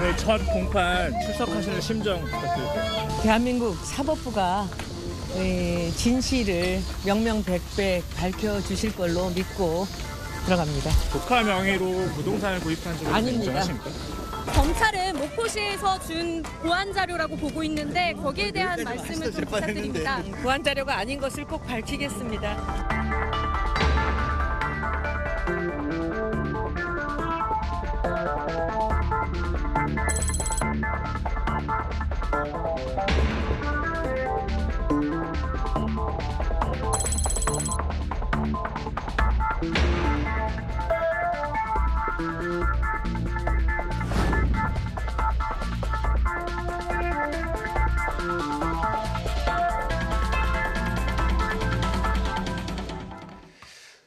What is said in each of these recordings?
오늘 첫 공판 출석하시는 심정 부탁드릴게요. 대한민국 사법부가 진실을 명명백백 밝혀주실 걸로 믿고 들어갑니다. 조카 명의로 부동산을 구입한 적은 아닙니다. 인정하십니까? 검찰은 목포시에서 준 보안 자료라고 보고 있는데 거기에 대한 말씀을 좀 부탁드립니다. 보안 자료가 아닌 것을 꼭 밝히겠습니다.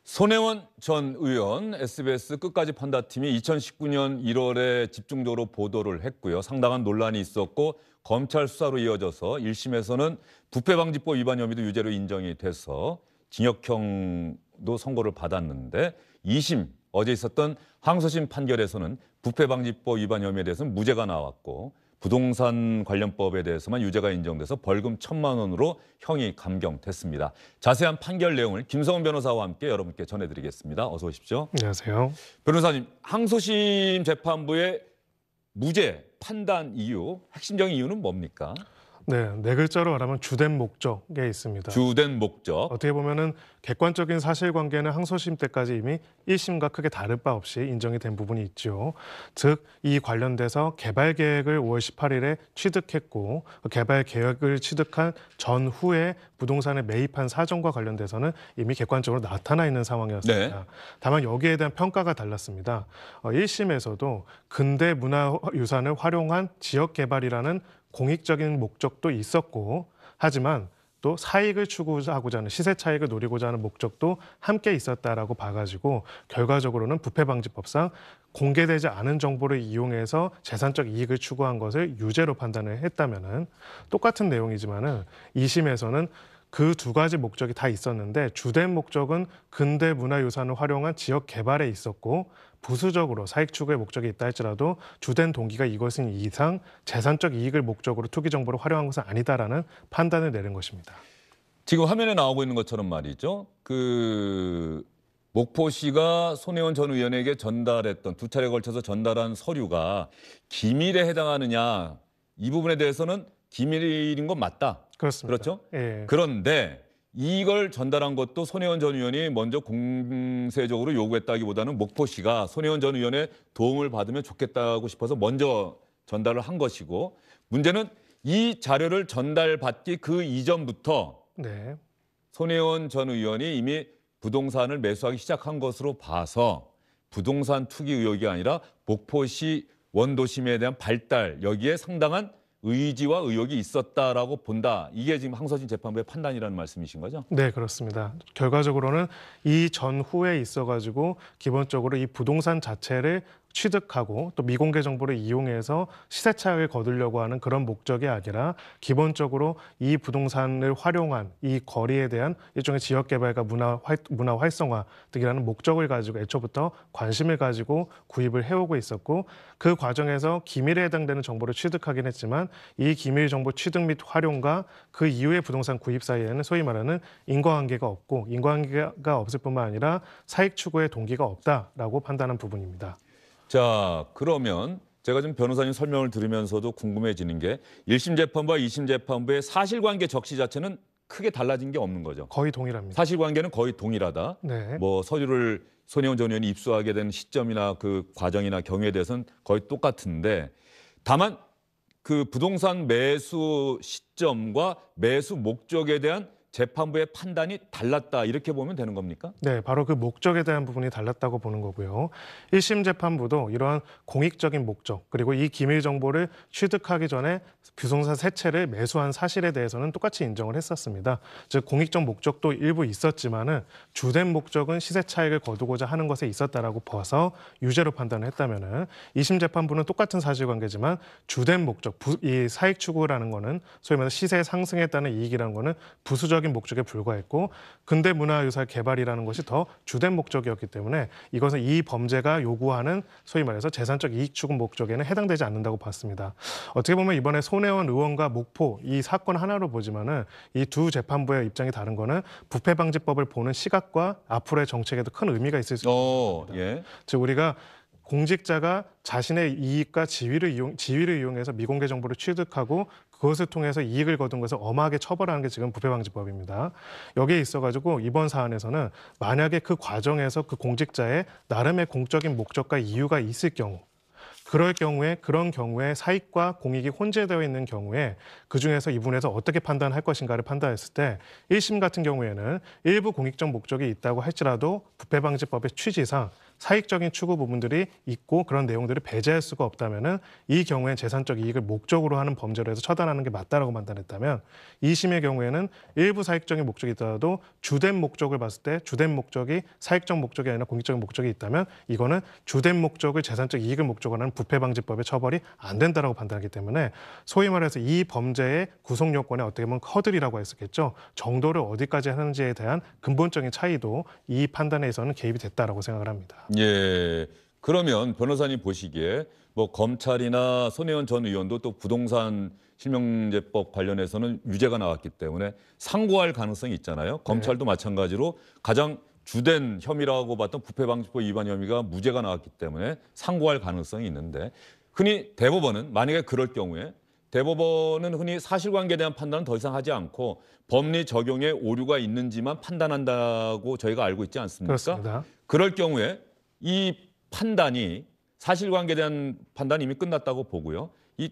손혜원 전 의원 SBS 끝까지 판다팀이 2019년 1월에 집중적으로 보도를 했고요. 상당한 논란이 있었고 검찰 수사로 이어져서 1심에서는 부패방지법 위반 혐의도 유죄로 인정이 돼서 징역형도 선고를 받았는데 2심 어제 있었던 항소심 판결에서는 부패방지법 위반 혐의에 대해서는 무죄가 나왔고 부동산 관련법에 대해서만 유죄가 인정돼서 벌금 1,000만 원으로 형이 감경됐습니다. 자세한 판결 내용을 김성훈 변호사와 함께 여러분께 전해드리겠습니다. 어서 오십시오. 안녕하세요. 변호사님, 항소심 재판부의 무죄 판단 이유, 핵심적인 이유는 뭡니까? 네 글자로 말하면 주된 목적에 있습니다. 주된 목적. 어떻게 보면은 객관적인 사실관계는 항소심 때까지 이미 1심과 크게 다를 바 없이 인정이 된 부분이 있죠. 즉, 이 관련돼서 개발 계획을 5월 18일에 취득했고 그 개발 계획을 취득한 전후에 부동산에 매입한 사정과 관련돼서는 이미 객관적으로 나타나 있는 상황이었습니다. 네. 다만 여기에 대한 평가가 달랐습니다. 1심에서도 근대 문화유산을 활용한 지역 개발이라는 공익적인 목적도 있었고 하지만 또 사익을 추구하고자 하는 시세 차익을 노리고자 하는 목적도 함께 있었다라고 봐가지고 결과적으로는 부패방지법상 공개되지 않은 정보를 이용해서 재산적 이익을 추구한 것을 유죄로 판단을 했다면은 똑같은 내용이지만은 2심에서는 그 두 가지 목적이 다 있었는데 주된 목적은 근대 문화유산을 활용한 지역 개발에 있었고 부수적으로 사익 추구의 목적이 있다 할지라도 주된 동기가 이것인 이상 재산적 이익을 목적으로 투기 정보를 활용한 것은 아니다라는 판단을 내린 것입니다. 지금 화면에 나오고 있는 것처럼 말이죠. 목포시가 손혜원 전 의원에게 전달했던 두 차례에 걸쳐서 전달한 서류가 기밀에 해당하느냐 이 부분에 대해서는 기밀인 건 맞다. 그렇습니다. 그렇죠? 예. 그런데 이걸 전달한 것도 손혜원 전 의원이 먼저 공세적으로 요구했다기보다는 목포시가 손혜원 전 의원의 도움을 받으면 좋겠다고 싶어서 먼저 전달을 한 것이고 문제는 이 자료를 전달받기 그 이전부터 네. 손혜원 전 의원이 이미 부동산을 매수하기 시작한 것으로 봐서 부동산 투기 의혹이 아니라 목포시 원도심에 대한 발달 여기에 상당한 의지와 의혹이 있었다라고 본다. 이게 지금 항소심 재판부의 판단이라는 말씀이신 거죠? 네, 그렇습니다. 결과적으로는 이 전후에 있어가지고 기본적으로 이 부동산 자체를 취득하고 또 미공개 정보를 이용해서 시세 차익을 거두려고 하는 그런 목적이 아니라 기본적으로 이 부동산을 활용한 이 거리에 대한 일종의 지역 개발과 문화 활성화 등이라는 목적을 가지고 애초부터 관심을 가지고 구입을 해오고 있었고 그 과정에서 기밀에 해당되는 정보를 취득하긴 했지만 이 기밀 정보 취득 및 활용과 그 이후의 부동산 구입 사이에는 소위 말하는 인과관계가 없고 인과관계가 없을 뿐만 아니라 사익 추구의 동기가 없다라고 판단한 부분입니다. 자, 그러면 제가 지금 변호사님 설명을 들으면서도 궁금해지는 게 1심 재판부와 2심 재판부의 사실관계 적시 자체는 크게 달라진 게 없는 거죠. 거의 동일합니다. 사실관계는 거의 동일하다. 네. 뭐 서류를 손혜원 전 의원이 입수하게 된 시점이나 그 과정이나 경위에 대해서는 거의 똑같은데 다만 그 부동산 매수 시점과 매수 목적에 대한 재판부의 판단이 달랐다 이렇게 보면 되는 겁니까? 네, 바로 그 목적에 대한 부분이 달랐다고 보는 거고요. 1심 재판부도 이러한 공익적인 목적 그리고 이 기밀 정보를 취득하기 전에 부동산 세 채를 매수한 사실에 대해서는 똑같이 인정을 했었습니다. 즉 공익적 목적도 일부 있었지만은 주된 목적은 시세 차익을 거두고자 하는 것에 있었다라고 봐서 유죄로 판단을 했다면은 2심 재판부는 똑같은 사실관계지만 주된 목적, 이 사익 추구라는 거는 소위 말해서 시세 상승에 따른 이익이라는 거는 부수적인 공익적인 목적에 불과했고 근대 문화유산 개발이라는 것이 더 주된 목적이었기 때문에 이것은 이 범죄가 요구하는 소위 말해서 재산적 이익 추구 목적에는 해당되지 않는다고 봤습니다. 어떻게 보면 이번에 손혜원 의원과 목포 이 사건 하나로 보지만은 이 두 재판부의 입장이 다른 거는 부패방지법을 보는 시각과 앞으로의 정책에도 큰 의미가 있을 수 있습니다. 예. 즉 우리가 공직자가 자신의 이익과 지위를 이용해서 미공개 정보를 취득하고 그것을 통해서 이익을 거둔 것을 엄하게 처벌하는 게 지금 부패방지법입니다. 여기에 있어가지고 이번 사안에서는 만약에 그 과정에서 그 공직자의 나름의 공적인 목적과 이유가 있을 경우 그런 경우에 사익과 공익이 혼재되어 있는 경우에 그중에서 이 부분에서 어떻게 판단할 것인가를 판단했을 때 1심 같은 경우에는 일부 공익적 목적이 있다고 할지라도 부패방지법의 취지상 사익적인 추구 부분들이 있고 그런 내용들을 배제할 수가 없다면은 이 경우엔 재산적 이익을 목적으로 하는 범죄로 해서 처단하는 게 맞다라고 판단했다면 2심의 경우에는 일부 사익적인 목적이 있더라도 주된 목적을 봤을 때 주된 목적이 사익적 목적이 아니라 공익적인 목적이 있다면 이거는 주된 목적을 재산적 이익을 목적으로 하는 부패방지법의 처벌이 안 된다라고 판단하기 때문에 소위 말해서 이 범죄의 구속 요건에 어떻게 보면 허들이라고 했었겠죠. 정도를 어디까지 하는지에 대한 근본적인 차이도 이 판단에 있어서는 개입이 됐다라고 생각을 합니다. 예. 그러면 변호사님 보시기에 뭐 검찰이나 손혜원 전 의원도 또 부동산 실명제법 관련해서는 유죄가 나왔기 때문에 상고할 가능성이 있잖아요. 검찰도 마찬가지로 가장 주된 혐의라고 봤던 부패방지법 위반 혐의가 무죄가 나왔기 때문에 상고할 가능성이 있는데 흔히 대법원은 만약에 그럴 경우에 대법원은 흔히 사실관계에 대한 판단은 더 이상 하지 않고 법리 적용에 오류가 있는지만 판단한다고 저희가 알고 있지 않습니까? 그렇습니다. 그럴 경우에 이 판단이 사실관계에 대한 판단이 이미 끝났다고 보고요. 이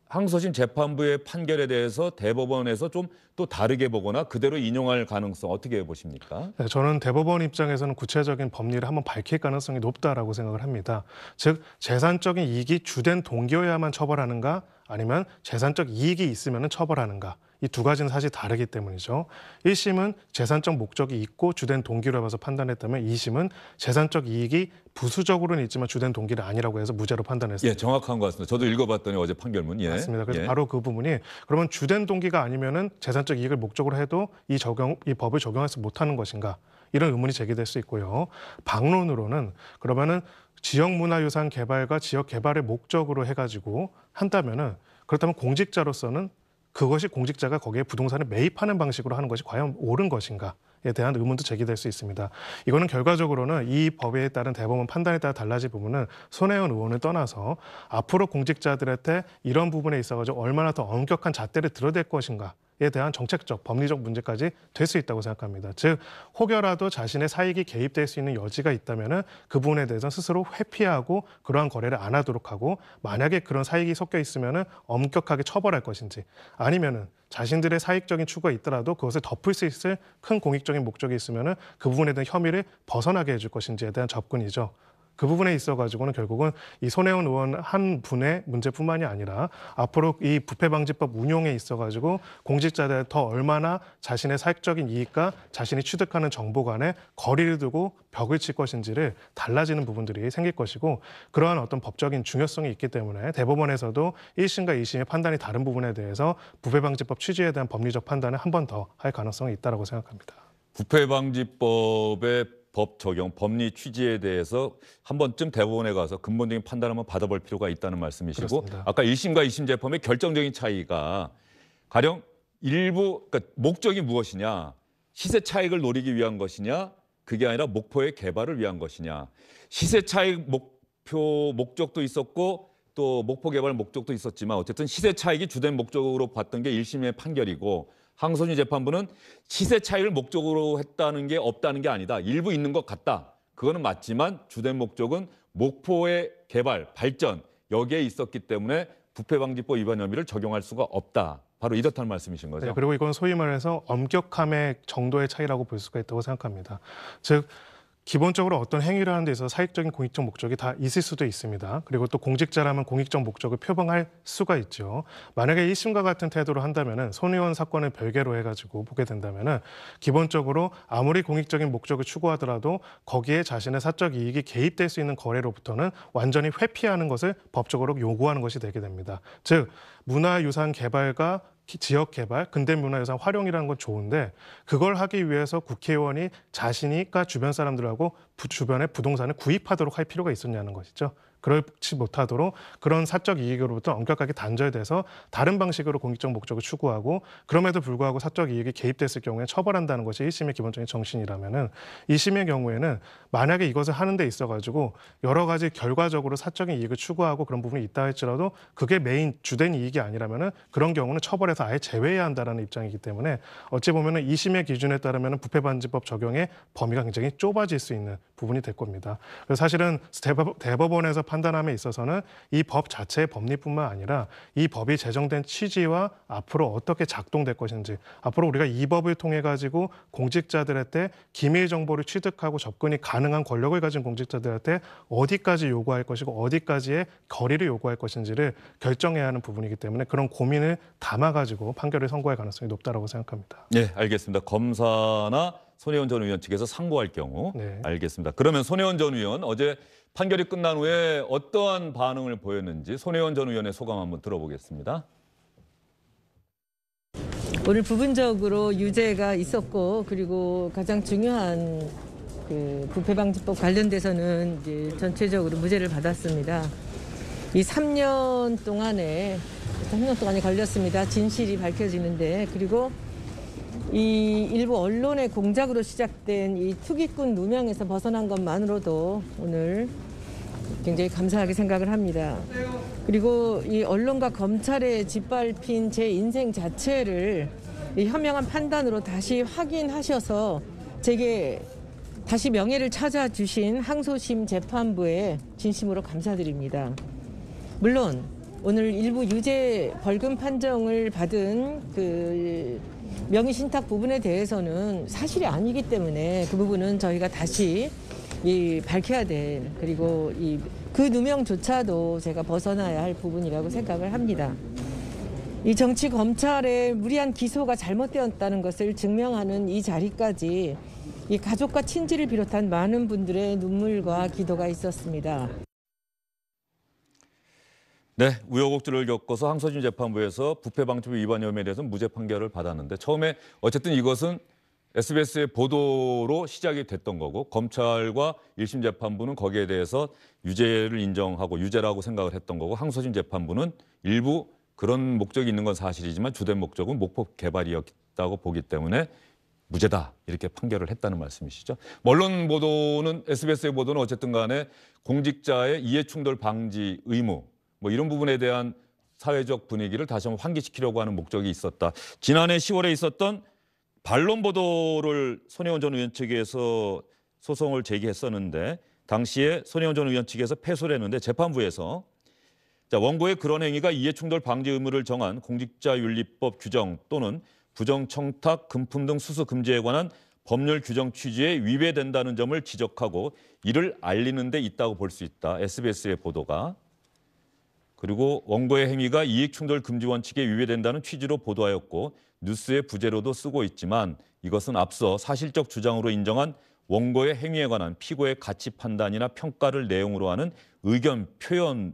항소심 재판부의 판결에 대해서 대법원에서 좀 또 다르게 보거나 그대로 인용할 가능성 어떻게 보십니까? 네, 저는 대법원 입장에서는 구체적인 법리를 한번 밝힐 가능성이 높다라고 생각을 합니다. 즉 재산적인 이익이 주된 동기여야만 처벌하는가 아니면 재산적 이익이 있으면 처벌하는가 이 두 가지는 사실 다르기 때문이죠. 1심은 재산적 목적이 있고 주된 동기로 봐서 판단했다면 2심은 재산적 이익이 부수적으로는 있지만 주된 동기는 아니라고 해서 무죄로 판단했습니다. 예, 정확한 것 같습니다. 저도 읽어봤더니 어제 판결문. 예. 맞습니다. 그래서 예. 바로 그 부분이 그러면 주된 동기가 아니면은 재산적 이익을 목적으로 해도 이 법을 적용하지 못하는 것인가 이런 의문이 제기될 수 있고요. 방론으로는 그러면은 지역문화유산 개발과 지역 개발을 목적으로 해가지고 한다면은 그렇다면 공직자로서는 그것이 공직자가 거기에 부동산을 매입하는 방식으로 하는 것이 과연 옳은 것인가에 대한 의문도 제기될 수 있습니다. 이거는 결과적으로는 이 법에 따른 대법원 판단에 따라 달라질 부분은 손혜원 의원을 떠나서 앞으로 공직자들한테 이런 부분에 있어가지고 얼마나 더 엄격한 잣대를 들어댈 것인가 에 대한 정책적, 법리적 문제까지 될 수 있다고 생각합니다. 즉 혹여라도 자신의 사익이 개입될 수 있는 여지가 있다면 그 부분에 대해서 스스로 회피하고 그러한 거래를 안 하도록 하고 만약에 그런 사익이 섞여 있으면 엄격하게 처벌할 것인지 아니면 자신들의 사익적인 추구가 있더라도 그것을 덮을 수 있을 큰 공익적인 목적이 있으면 그 부분에 대한 혐의를 벗어나게 해줄 것인지에 대한 접근이죠. 그 부분에 있어가지고는 결국은 이 손혜원 의원 한 분의 문제뿐만이 아니라 앞으로 이 부패방지법 운용에 있어가지고 공직자들 더 얼마나 자신의 사익적인 이익과 자신이 취득하는 정보 간에 거리를 두고 벽을 칠 것인지를 달라지는 부분들이 생길 것이고 그러한 어떤 법적인 중요성이 있기 때문에 대법원에서도 1심과 2심의 판단이 다른 부분에 대해서 부패방지법 취지에 대한 법리적 판단을 한 번 더 할 가능성이 있다고 생각합니다. 부패방지법의 법 적용, 법리 취지에 대해서 한 번쯤 대법원에 가서 근본적인 판단을 한번 받아볼 필요가 있다는 말씀이시고 그렇습니다. 아까 1심과 2심 재판의 결정적인 차이가 가령 일부 그러니까 목적이 무엇이냐 시세 차익을 노리기 위한 것이냐 그게 아니라 목포의 개발을 위한 것이냐 시세 차익 목적도 있었고 또 목포 개발 목적도 있었지만 어쨌든 시세 차익이 주된 목적으로 봤던 게 1심의 판결이고 항소심 재판부는 시세 차익을 목적으로 했다는 게 없다는 게 아니다. 일부 있는 것 같다. 그거는 맞지만 주된 목적은 목포의 개발, 발전 여기에 있었기 때문에 부패방지법 위반 혐의를 적용할 수가 없다. 바로 이렇다는 말씀이신 거죠. 네, 그리고 이건 소위 말해서 엄격함의 정도의 차이라고 볼 수가 있다고 생각합니다. 즉 기본적으로 어떤 행위를 하는 데 있어서 사익적인 공익적 목적이 다 있을 수도 있습니다. 그리고 또 공직자라면 공익적 목적을 표방할 수가 있죠. 만약에 1심과 같은 태도로 한다면 손혜원 사건을 별개로 해가지고 보게 된다면 기본적으로 아무리 공익적인 목적을 추구하더라도 거기에 자신의 사적 이익이 개입될 수 있는 거래로부터는 완전히 회피하는 것을 법적으로 요구하는 것이 되게 됩니다. 즉 문화유산 개발과 지역 개발, 근대 문화유산 활용이라는 건 좋은데 그걸 하기 위해서 국회의원이 자신이가 주변 사람들하고 주변에 부동산을 구입하도록 할 필요가 있었냐는 것이죠. 그렇지 못하도록 그런 사적 이익으로부터 엄격하게 단절돼서 다른 방식으로 공익적 목적을 추구하고 그럼에도 불구하고 사적 이익이 개입됐을 경우에 처벌한다는 것이 1심의 기본적인 정신이라면은 2심의 경우에는 만약에 이것을 하는 데 있어가지고 여러 가지 결과적으로 사적인 이익을 추구하고 그런 부분이 있다 할지라도 그게 메인 주된 이익이 아니라면은 그런 경우는 처벌에서 아예 제외해야 한다라는 입장이기 때문에 어찌 보면은 2심의 기준에 따르면은 부패방지법 적용의 범위가 굉장히 좁아질 수 있는 부분이 될 겁니다. 그래서 사실은 대법원에서 판단함에 있어서는 이 법 자체의 법리뿐만 아니라 이 법이 제정된 취지와 앞으로 어떻게 작동될 것인지 앞으로 우리가 이 법을 통해 가지고 공직자들한테 기밀 정보를 취득하고 접근이 가능한 권력을 가진 공직자들한테 어디까지 요구할 것이고 어디까지의 거리를 요구할 것인지를 결정해야 하는 부분이기 때문에 그런 고민을 담아 가지고 판결을 선고할 가능성이 높다라고 생각합니다. 네, 알겠습니다. 검사나 손혜원 전 의원 측에서 상고할 경우 네. 알겠습니다. 그러면 손혜원 전 의원 어제 판결이 끝난 후에 어떠한 반응을 보였는지 손혜원 전 의원의 소감 한번 들어보겠습니다. 오늘 부분적으로 유죄가 있었고 그리고 가장 중요한 그 부패방지법 관련돼서는 이제 전체적으로 무죄를 받았습니다. 이 3년 동안에 걸렸습니다. 진실이 밝혀지는데 그리고 이 일부 언론의 공작으로 시작된 이 투기꾼 누명에서 벗어난 것만으로도 오늘 굉장히 감사하게 생각을 합니다. 그리고 이 언론과 검찰의 짓밟힌 제 인생 자체를 이 현명한 판단으로 다시 확인하셔서 제게 다시 명예를 찾아주신 항소심 재판부에 진심으로 감사드립니다. 물론 오늘 일부 유죄 벌금 판정을 받은 그 명의신탁 부분에 대해서는 사실이 아니기 때문에 그 부분은 저희가 다시 밝혀야 될 그리고 그 누명조차도 제가 벗어나야 할 부분이라고 생각을 합니다. 이 정치 검찰의 무리한 기소가 잘못되었다는 것을 증명하는 이 자리까지 이 가족과 친지를 비롯한 많은 분들의 눈물과 기도가 있었습니다. 네, 우여곡절을 겪어서 항소심 재판부에서 부패방지법 위반 혐의에 대해서 무죄 판결을 받았는데 처음에 어쨌든 이것은 SBS의 보도로 시작이 됐던 거고 검찰과 1심 재판부는 거기에 대해서 유죄를 인정하고 유죄라고 생각을 했던 거고 항소심 재판부는 일부 그런 목적이 있는 건 사실이지만 주된 목적은 목법 개발이었다고 보기 때문에 무죄다 이렇게 판결을 했다는 말씀이시죠. 언론 보도는 SBS의 보도는 어쨌든 간에 공직자의 이해충돌 방지 의무 뭐 이런 부분에 대한 사회적 분위기를 다시 한번 환기시키려고 하는 목적이 있었다. 지난해 10월에 있었던 반론 보도를 손혜원 전 의원 측에서 소송을 제기했었는데 당시에 손혜원 전 의원 측에서 패소를 했는데 재판부에서 원고의 그런 행위가 이해충돌 방지 의무를 정한 공직자윤리법 규정 또는 부정청탁, 금품 등 수수 금지에 관한 법률 규정 취지에 위배된다는 점을 지적하고 이를 알리는 데 있다고 볼 수 있다. SBS의 보도가. 그리고 원고의 행위가 이익충돌 금지 원칙에 위배된다는 취지로 보도하였고 뉴스의 부제로도 쓰고 있지만 이것은 앞서 사실적 주장으로 인정한 원고의 행위에 관한 피고의 가치 판단이나 평가를 내용으로 하는 의견 표현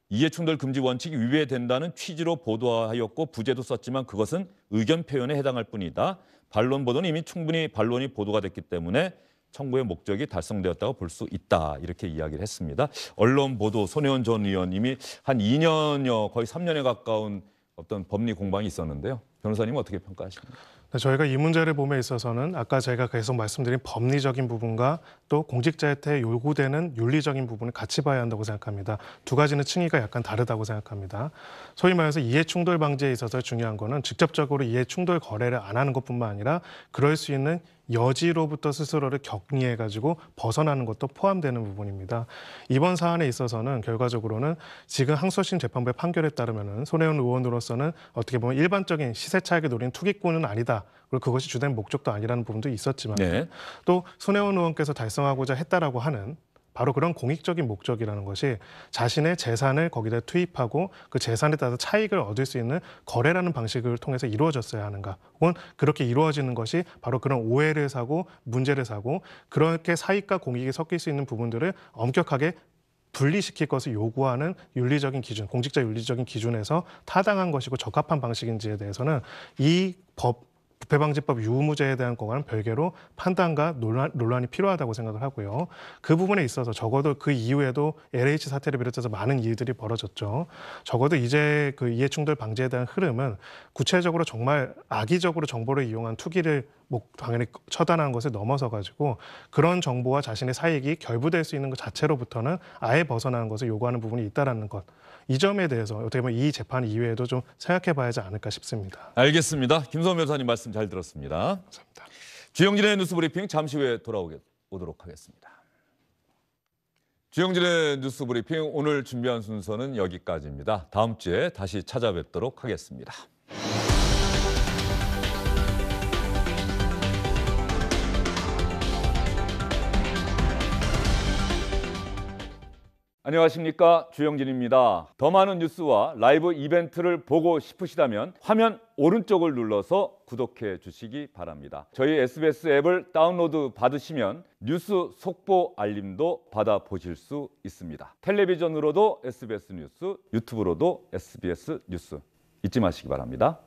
이해충돌 금지 원칙이 위배된다는 취지로 보도하였고 부제도 썼지만 그것은 의견 표현에 해당할 뿐이다. 반론 보도는 이미 충분히 반론이 보도가 됐기 때문에 청구의 목적이 달성되었다고 볼 수 있다. 이렇게 이야기를 했습니다. 언론 보도 손혜원 전 의원님이 한 2년여 거의 3년에 가까운 어떤 법리 공방이 있었는데요. 변호사님은 어떻게 평가하십니까? 저희가 이 문제를 봄에 있어서는 아까 제가 계속 말씀드린 법리적인 부분과 또 공직자한테 요구되는 윤리적인 부분을 같이 봐야 한다고 생각합니다. 두 가지는 층위가 약간 다르다고 생각합니다. 소위 말해서 이해충돌 방지에 있어서 중요한 거는 직접적으로 이해충돌 거래를 안 하는 것뿐만 아니라 그럴 수 있는 여지로부터 스스로를 격리해가지고 벗어나는 것도 포함되는 부분입니다. 이번 사안에 있어서는 결과적으로는 지금 항소심 재판부의 판결에 따르면 손혜원 의원으로서는 어떻게 보면 일반적인 시세 차익을 노린 투기꾼은 아니다. 그리고 그것이 주된 목적도 아니라는 부분도 있었지만 네. 또 손혜원 의원께서 달성하고자 했다라고 하는 바로 그런 공익적인 목적이라는 것이 자신의 재산을 거기다 투입하고 그 재산에 따라서 차익을 얻을 수 있는 거래라는 방식을 통해서 이루어졌어야 하는가 혹은 그렇게 이루어지는 것이 바로 그런 오해를 사고 문제를 사고 그렇게 사익과 공익이 섞일 수 있는 부분들을 엄격하게 분리시킬 것을 요구하는 윤리적인 기준, 공직자 윤리적인 기준에서 타당한 것이고 적합한 방식인지에 대해서는 이 부패방지법 유무죄에 대한 거와는 별개로 판단과 논란이 필요하다고 생각을 하고요. 그 부분에 있어서 적어도 그 이후에도 LH 사태를 비롯해서 많은 일들이 벌어졌죠. 적어도 이제 그 이해충돌 방지에 대한 흐름은 구체적으로 정말 악의적으로 정보를 이용한 투기를 당연히 처단하는 것을 넘어서 가지고 그런 정보와 자신의 사익이 결부될 수 있는 것 자체로부터는 아예 벗어나는 것을 요구하는 부분이 있다라는 것. 이 점에 대해서 어떻게 보면 이 재판 이후에도 좀 생각해 봐야 하지 않을까 싶습니다. 알겠습니다. 김성호 변호사님 말씀 잘 들었습니다. 감사합니다. 주영진의 뉴스브리핑 잠시 후에 돌아오도록 하겠습니다. 주영진의 뉴스브리핑 오늘 준비한 순서는 여기까지입니다. 다음 주에 다시 찾아뵙도록 하겠습니다. 안녕하십니까, 주영진입니다. 더 많은 뉴스와 라이브 이벤트를 보고 싶으시다면 화면 오른쪽을 눌러서 구독해 주시기 바랍니다. 저희 SBS 앱을 다운로드 받으시면 뉴스 속보 알림도 받아보실 수 있습니다. 텔레비전으로도 SBS 뉴스, 유튜브로도 SBS 뉴스 잊지 마시기 바랍니다.